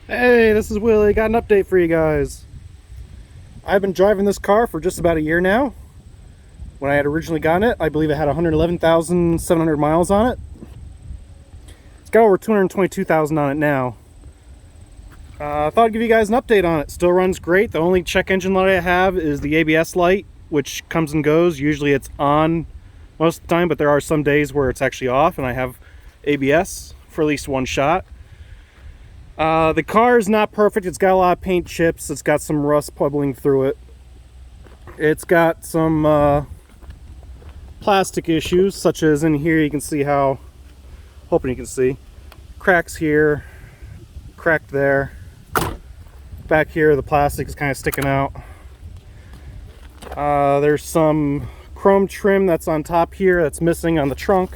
Hey, this is Willie. Got an update for you guys. I've been driving this car for just about a year now. When I had originally gotten it, I believe it had 111,700 miles on it. It's got over 222,000 on it now. I thought I'd give you guys an update on it. Still runs great. The only check engine light I have is the ABS light, which comes and goes. Usually it's on most of the time, but there are some days where it's actually off and I have ABS for at least one shot. The car is not perfect. It's got a lot of paint chips. It's got some rust bubbling through it. It's got some plastic issues, such as in here you can see how, hoping you can see, cracks here, cracked there. Back here the plastic is kind of sticking out. There's some chrome trim that's on top here that's missing on the trunk.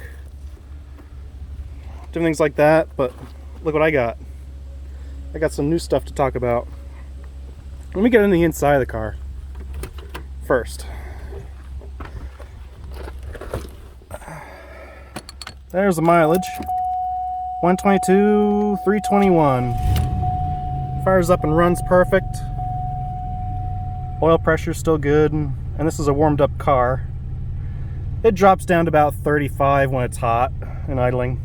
Different things like that, but look what I got. I got some new stuff to talk about. Let me get in the inside of the car first. There's the mileage. 122, 321. Fires up and runs perfect. Oil pressure's still good, and this is a warmed up car. It drops down to about 35 when it's hot and idling.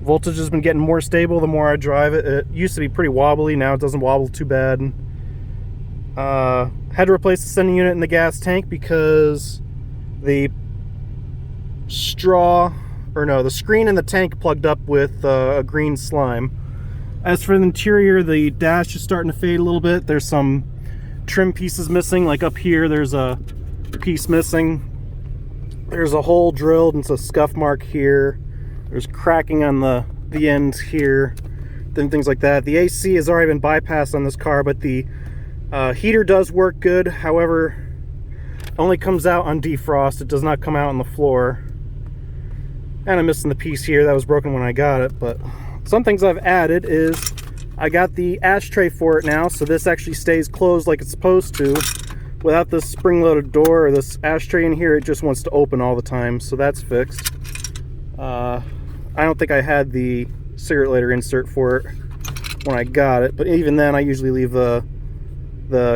Voltage has been getting more stable the more I drive it. It used to be pretty wobbly, now it doesn't wobble too bad. Had to replace the sending unit in the gas tank because the the screen in the tank plugged up with a green slime. As for the interior, the dash is starting to fade a little bit. There's some trim pieces missing, like up here there's a piece missing. There's a hole drilled and it's a scuff mark here. There's cracking on the ends here, then things like that. The AC has already been bypassed on this car, but the heater does work good. However, it only comes out on defrost. It does not come out on the floor. And I'm missing the piece here that was broken when I got it. But some things I've added is I got the ashtray for it now, so this actually stays closed like it's supposed to. Without this spring-loaded door or this ashtray in here, it just wants to open all the time, so that's fixed. I don't think I had the cigarette lighter insert for it when I got it, but even then I usually leave the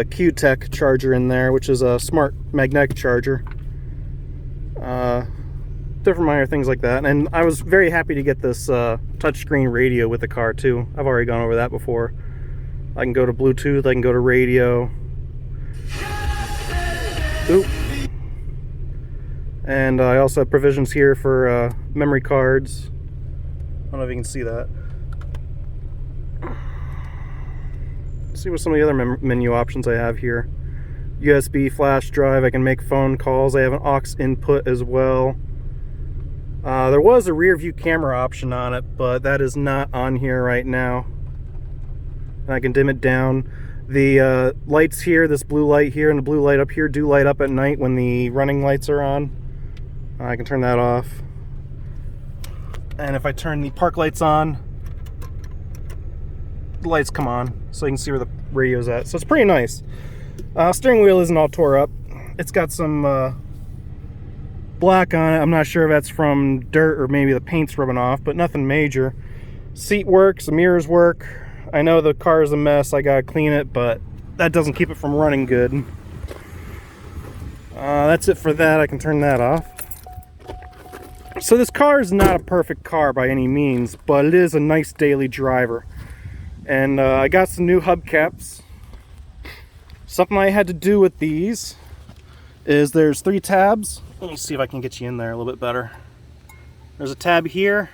Q-Tech charger in there, which is a smart magnetic charger. Different minor things like that. And I was very happy to get this touchscreen radio with the car too. I've already gone over that before. I can go to Bluetooth, I can go to radio. Oop. And I also have provisions here for memory cards. I don't know if you can see that. Let's see what some of the other menu options I have here. USB flash drive, I can make phone calls. I have an aux input as well. There was a rear view camera option on it, but that is not on here right now. And I can dim it down. The lights here, this blue light here and the blue light up here, do light up at night when the running lights are on. I can turn that off. And if I turn the park lights on, the lights come on, so you can see where the radio's at. So it's pretty nice. Steering wheel isn't all tore up. It's got some black on it. I'm not sure if that's from dirt or maybe the paint's rubbing off, but nothing major. Seat works, the mirrors work. I know the car is a mess, I gotta clean it, but that doesn't keep it from running good. That's it for that. I can turn that off. So this car is not a perfect car by any means, but it is a nice daily driver. And I got some new hubcaps. Something I had to do with these is there's 3 tabs. Let me see if I can get you in there a little bit better. There's a tab here,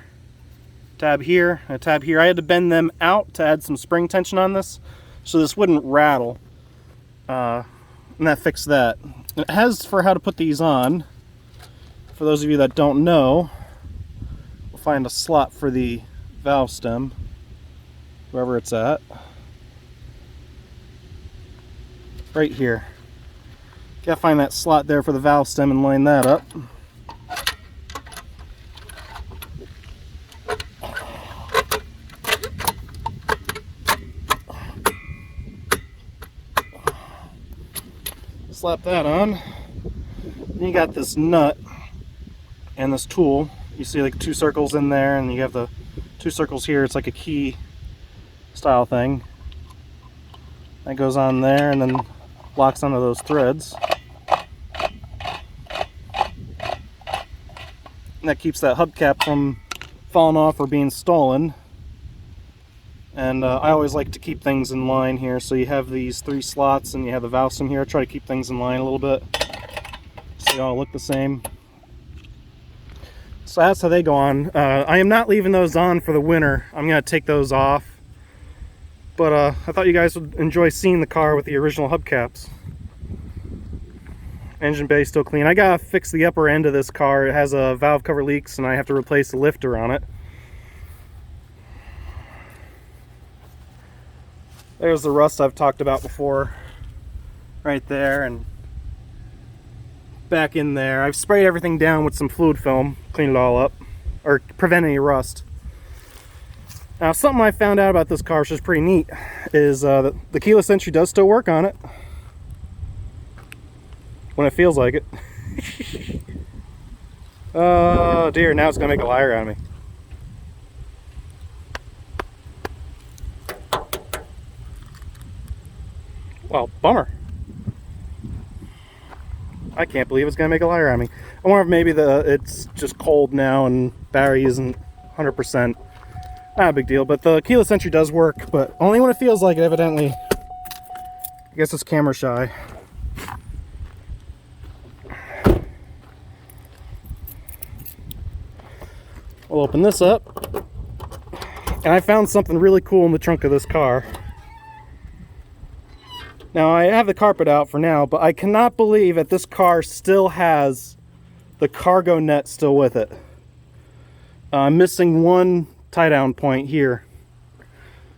tab here, and a tab here. I had to bend them out to add some spring tension on this, so this wouldn't rattle. And that fixed that. It has for how to put these on. For those of you that don't know, we'll find a slot for the valve stem, wherever it's at. Right here. Gotta find that slot there for the valve stem and line that up. Slap that on. Then you got this nut and this tool. You see like 2 circles in there, and you have the 2 circles here. It's like a key style thing. That goes on there and then locks onto those threads. And that keeps that hubcap from falling off or being stolen. And I always like to keep things in line here. So you have these 3 slots and you have the valve stem here. I try to keep things in line a little bit so they all look the same. So that's how they go on. I am not leaving those on for the winter. I'm going to take those off. But I thought you guys would enjoy seeing the car with the original hubcaps. Engine bay still clean. I gotta fix the upper end of this car. It has a valve cover leaks and I have to replace the lifter on it. There's the rust I've talked about before. Right there and back in there. I've sprayed everything down with some fluid film, cleaned it all up, or prevent any rust. Now something I found out about this car, which is pretty neat, is that the keyless entry does still work on it. When it feels like it. Oh dear, now it's gonna make a liar out of me. Well, bummer. I can't believe it's gonna make a liar out of me. I wonder if maybe it's just cold now and battery isn't 100%. Not a big deal, but the keyless entry does work, but only when it feels like it, evidently. I guess it's camera shy. We'll open this up, and I found something really cool in the trunk of this car. Now I have the carpet out for now, but I cannot believe that this car still has the cargo net still with it. I'm missing one tie down point here,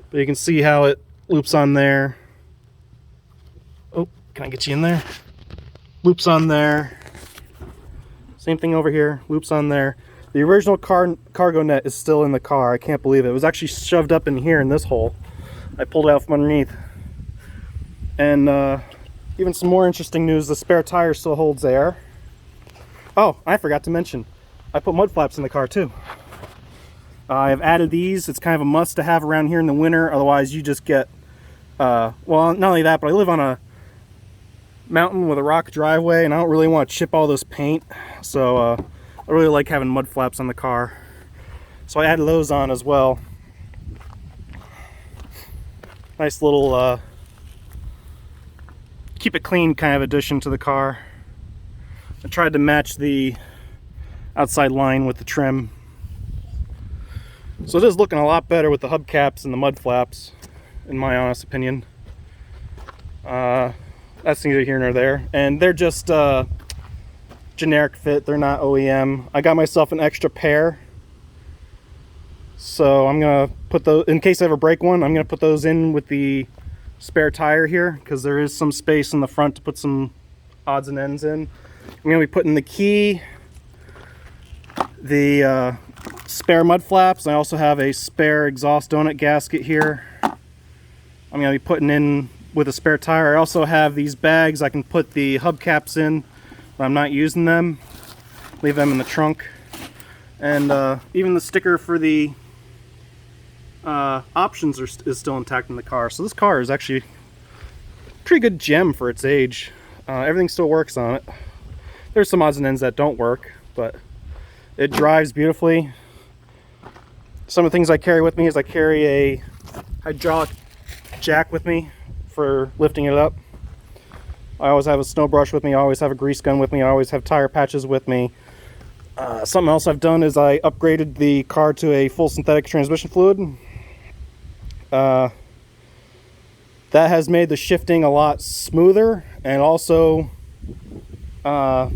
but you can see how it loops on there. Oh, can I get you in there? Loops on there. Same thing over here, loops on there. The original cargo net is still in the car. I can't believe it. It was actually shoved up in here in this hole. I pulled it out from underneath. And even some more interesting news, the spare tire still holds air. Oh, I forgot to mention, I put mud flaps in the car too. I've added these. It's kind of a must to have around here in the winter. Otherwise you just get, well, not only that, but I live on a mountain with a rock driveway and I don't really want to chip all this paint. So I really like having mud flaps on the car. So I added those on as well. Nice little keep it clean kind of addition to the car. I tried to match the outside line with the trim. So it is looking a lot better with the hubcaps and the mud flaps, in my honest opinion. That's neither here nor there. And they're just generic fit, they're not OEM. I got myself an extra pair. So I'm gonna put those, in case I ever break one, I'm gonna put those in with the spare tire here, because there is some space in the front to put some odds and ends in. I'm gonna be putting the key, the spare mud flaps. I also have a spare exhaust donut gasket here. I'm gonna be putting in with a spare tire. I also have these bags I can put the hubcaps in, but I'm not using them. Leave them in the trunk. And even the sticker for the options is still intact in the car. So this car is actually a pretty good gem for its age. Everything still works on it. There's some odds and ends that don't work, but it drives beautifully. Some of the things I carry with me is I carry a hydraulic jack with me for lifting it up. I always have a snow brush with me. I always have a grease gun with me. I always have tire patches with me. Something else I've done is I upgraded the car to a full synthetic transmission fluid. That has made the shifting a lot smoother and also a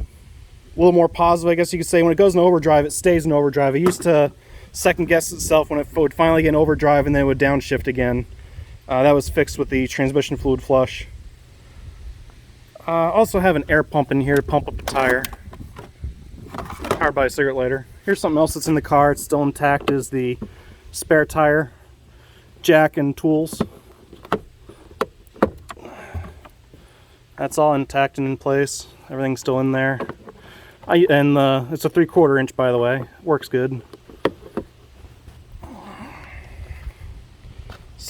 little more positive, I guess you could say. When it goes in overdrive, it stays in overdrive. It used to second guess itself when it would finally get in overdrive and then it would downshift again. That was fixed with the transmission fluid flush. Also have an air pump in here to pump up the tire. Powered by a cigarette lighter. Here's something else that's in the car. It's still intact, is the spare tire jack and tools. That's all intact and in place. Everything's still in there. It's a 3/4 inch, by the way. Works good.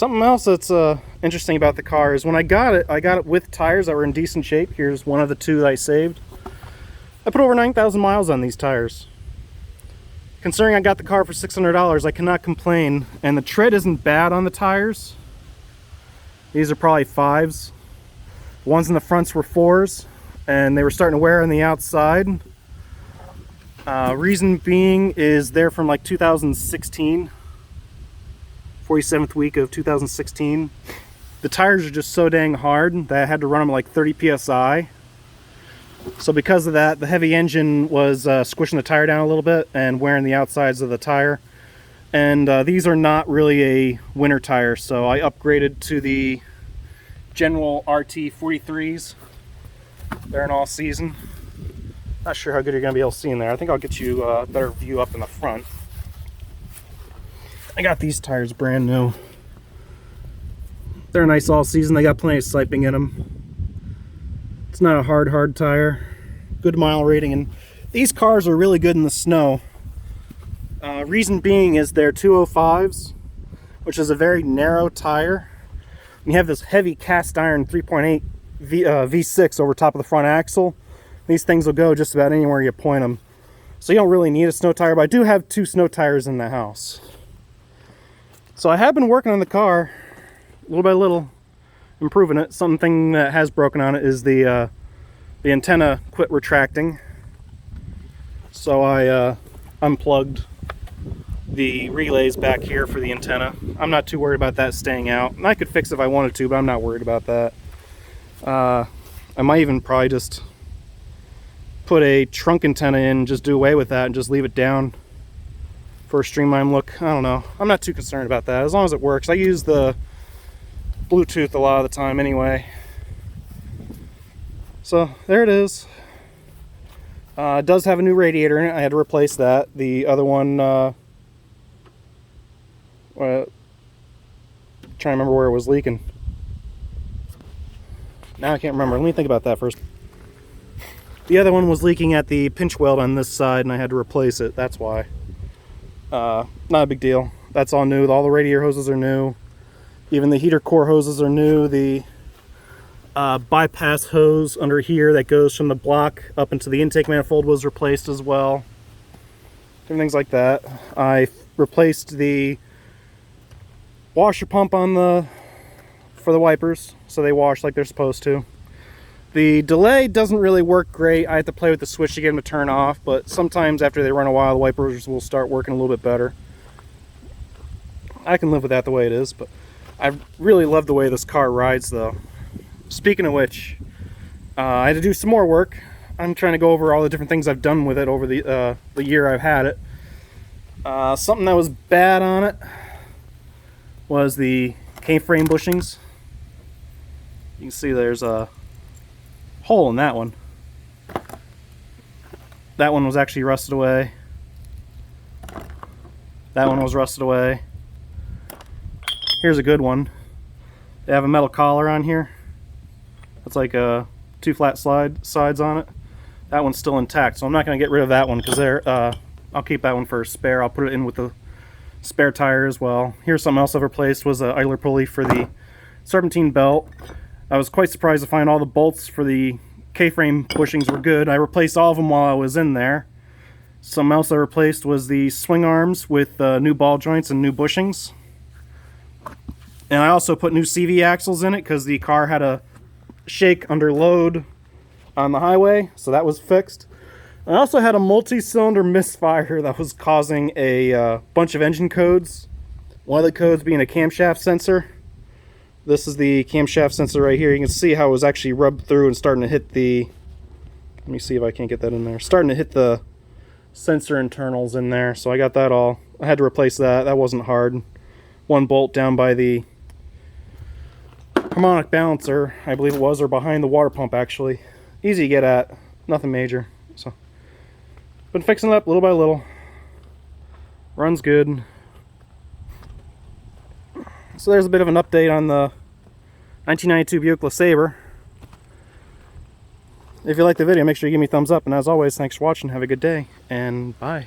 Something else that's interesting about the car is when I got it with tires that were in decent shape. Here's one of the two that I saved. I put over 9,000 miles on these tires. Considering I got the car for $600, I cannot complain. And the tread isn't bad on the tires. These are probably 5s. The ones in the fronts were 4s, and they were starting to wear on the outside. Reason being is they're from like 2016. 47th week of 2016. The tires are just so dang hard that I had to run them like 30 psi. So because of that, the heavy engine was squishing the tire down a little bit and wearing the outsides of the tire. And these are not really a winter tire, so I upgraded to the General RT 43s. They're an all season. Not sure how good you're going to be able to see in there. I think I'll get you a better view up in the front. I got these tires brand new. They're nice all season. They got plenty of siping in them. It's not a hard tire. Good mile rating, and these cars are really good in the snow. Reason being is they're 205s, which is a very narrow tire. You have this heavy cast iron 3.8 V6 over top of the front axle. These things will go just about anywhere you point them. So you don't really need a snow tire, but I do have 2 snow tires in the house. So I have been working on the car, little by little, improving it. Something that has broken on it is the antenna quit retracting. So I unplugged the relays back here for the antenna. I'm not too worried about that staying out. And I could fix it if I wanted to, but I'm not worried about that. I might even probably just put a trunk antenna in, just do away with that and just leave it down for a streamlined look. I don't know. I'm not too concerned about that as long as it works. I use the Bluetooth a lot of the time anyway. So there it is. It does have a new radiator in it. I had to replace that. The other one, trying to remember where it was leaking. Now I can't remember. Let me think about that first. The other one was leaking at the pinch weld on this side, and I had to replace it. That's why. Not a big deal. That's all new. All the radiator hoses are new. Even the heater core hoses are new. The bypass hose under here that goes from the block up into the intake manifold was replaced as well. Different things like that. I replaced the washer pump on for the wipers, so they wash like they're supposed to. The delay doesn't really work great. I have to play with the switch to get them to turn off, but sometimes after they run a while, the wipers will start working a little bit better. I can live with that the way it is, but I really love the way this car rides though. Speaking of which, I had to do some more work. I'm trying to go over all the different things I've done with it over the year I've had it. Something that was bad on it was the K-frame bushings. You can see there's a hole in that one. That one was actually rusted away. That one was rusted away. Here's a good one. They have a metal collar on here. It's like 2 flat sides on it. That one's still intact, so I'm not going to get rid of that one because I'll keep that one for a spare. I'll put it in with the spare tire as well. Here's something else I've replaced, was an idler pulley for the serpentine belt. I was quite surprised to find all the bolts for the K-frame bushings were good. I replaced all of them while I was in there. Something else I replaced was the swing arms with new ball joints and new bushings. And I also put new CV axles in it because the car had a shake under load on the highway, so that was fixed. I also had a multi-cylinder misfire that was causing a bunch of engine codes. One of the codes being a camshaft sensor. This is the camshaft sensor right here. You can see how it was actually rubbed through and starting to hit the... Let me see if I can't get that in there. Starting to hit the sensor internals in there. So I got that all. I had to replace that. That wasn't hard. One bolt down by the harmonic balancer, I believe it was, or behind the water pump actually. Easy to get at. Nothing major. So been fixing it up little by little. Runs good. So there's a bit of an update on the 1992 Buick Lesabre. If you like the video, make sure you give me a thumbs up. And as always, thanks for watching. Have a good day, and bye.